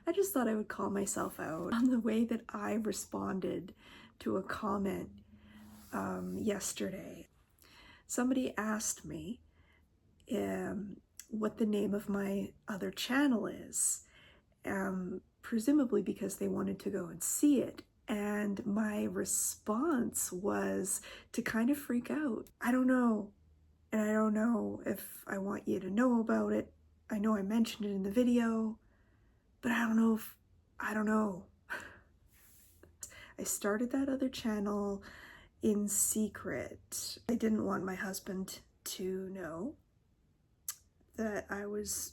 I just thought I would call myself out on the way that I responded to a comment yesterday. Somebody asked me what the name of my other channel is, presumably because they wanted to go and see it. And my response was to kind of freak out. I don't know. And I don't know if I want you to know about it. I know I mentioned it in the video, but I don't know. I started that other channel in secret. I didn't want my husband to know that I was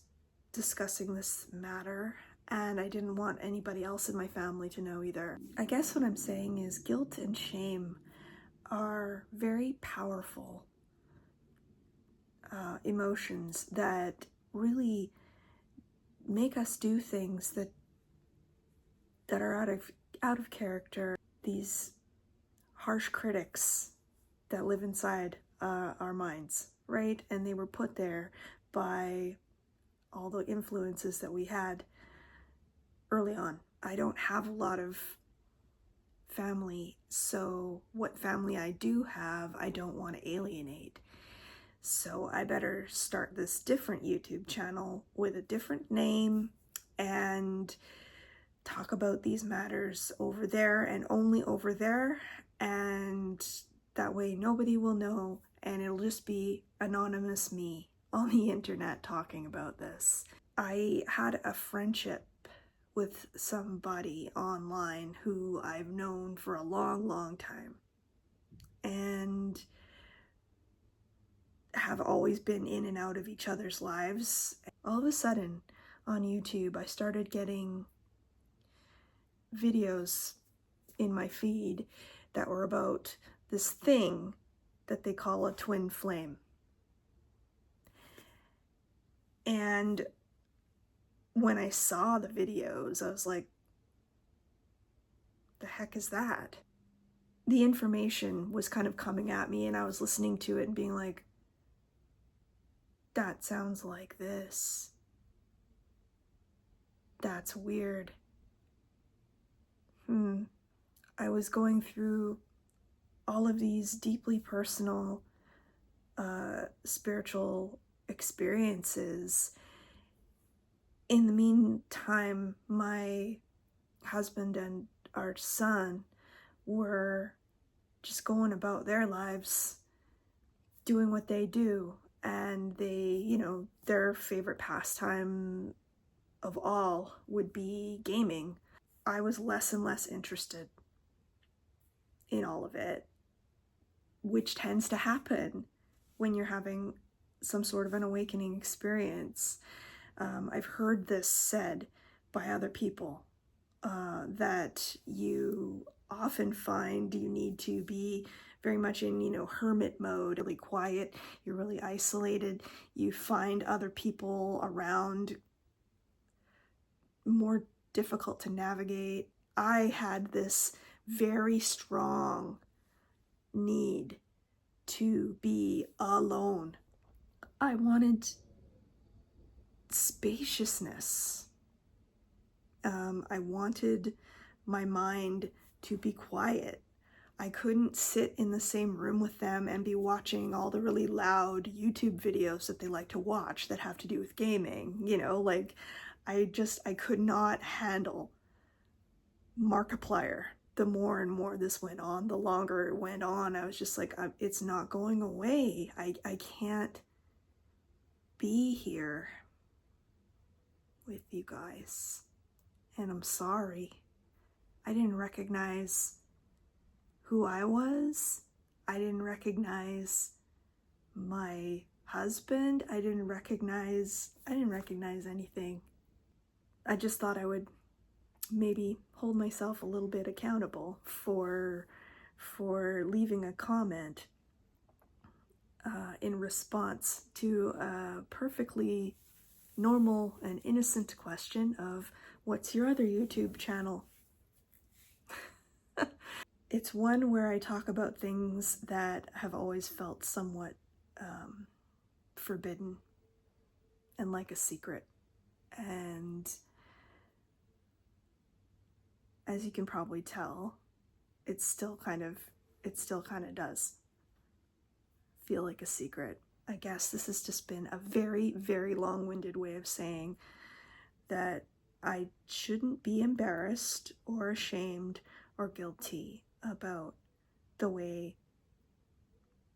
discussing this matter, and I didn't want anybody else in my family to know either. I guess what I'm saying is guilt and shame are very powerful emotions that really make us do things that are out of character. These harsh critics that live inside our minds, right? And they were put there by all the influences that we had early on. I don't have a lot of family, so what family I do have, I don't want to alienate. So I better start this different YouTube channel with a different name and talk about these matters over there and only over there, and that way nobody will know, and it'll just be anonymous me on the internet talking about this. I had a friendship with somebody online who I've known for a long time and have always been in and out of each other's lives. All of a sudden on YouTube, I started getting videos in my feed that were about this thing that they call a twin flame. And when I saw the videos, I was like, the heck is that? The information was kind of coming at me, and I was listening to it and being like, that sounds like this. That's weird. I was going through all of these deeply personal spiritual experiences. In the meantime, my husband and our son were just going about their lives, doing what they do, and they, their favorite pastime of all would be gaming. I was less and less interested in all of it, which tends to happen when you're having some sort of an awakening experience. I've heard this said by other people, that you often find you need to be very much in, hermit mode, really quiet, you're really isolated, you find other people around more difficult to navigate. I had this very strong need to be alone. I wanted spaciousness. I wanted my mind to be quiet. I couldn't sit in the same room with them and be watching all the really loud YouTube videos that they like to watch that have to do with gaming. I could not handle Markiplier. The more and more this went on, the longer it went on, I was just like, it's not going away. I can't be here with you guys. And I'm sorry. I didn't recognize who I was. I didn't recognize my husband. I didn't recognize anything. I just thought I would maybe hold myself a little bit accountable for leaving a comment in response to a perfectly normal and innocent question of, what's your other YouTube channel? It's one where I talk about things that have always felt somewhat forbidden and like a secret. And as you can probably tell, it still kind of does feel like a secret. I guess this has just been a very, very long-winded way of saying that I shouldn't be embarrassed or ashamed or guilty about the way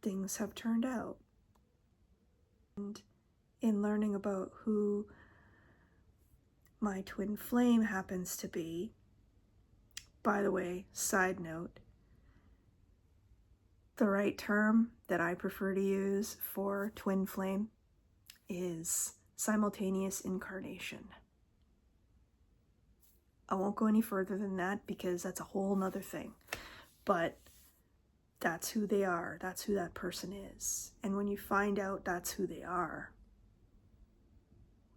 things have turned out. And in learning about who my twin flame happens to be, by the way, side note, the right term that I prefer to use for twin flame is simultaneous incarnation. I won't go any further than that because that's a whole nother thing. But that's who they are. That's who that person is. And when you find out that's who they are,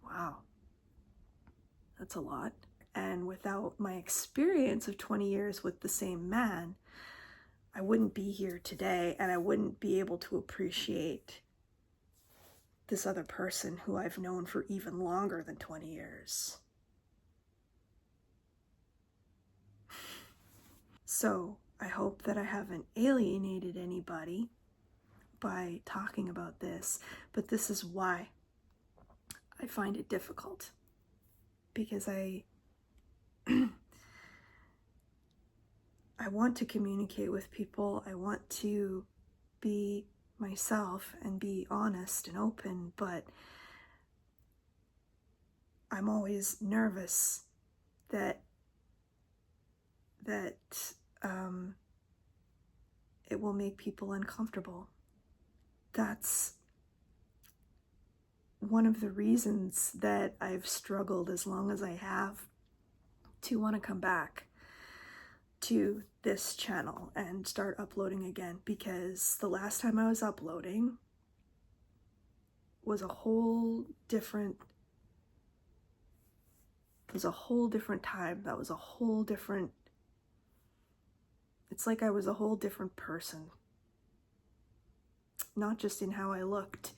wow, that's a lot. And without my experience of 20 years with the same man, I wouldn't be here today, and I wouldn't be able to appreciate this other person who I've known for even longer than 20 years. So I hope that I haven't alienated anybody by talking about this, but this is why I find it difficult, because I want to communicate with people. I want to be myself and be honest and open, but I'm always nervous that it will make people uncomfortable. That's one of the reasons that I've struggled as long as I have to want to come back to this channel and start uploading again, because the last time I was uploading was a whole different time. That was a whole different, it's like I was a whole different person, not just in how I looked,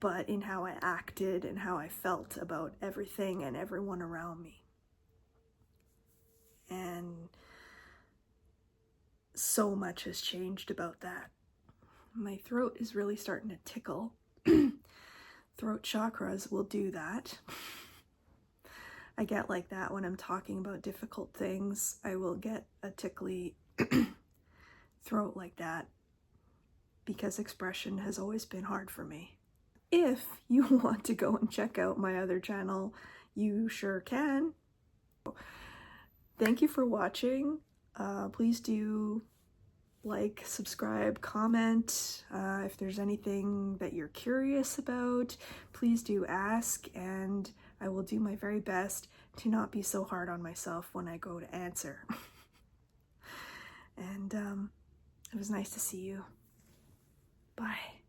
but in how I acted and how I felt about everything and everyone around me. And so much has changed about that. My throat is really starting to tickle. Throat chakras will do that. I get like that when I'm talking about difficult things. I will get a tickly throat like that because expression has always been hard for me. If you want to go and check out my other channel, you sure can. Thank you for watching. Please do like, subscribe, comment. If there's anything that you're curious about, please do ask, and I will do my very best to not be so hard on myself when I go to answer. And it was nice to see you. Bye.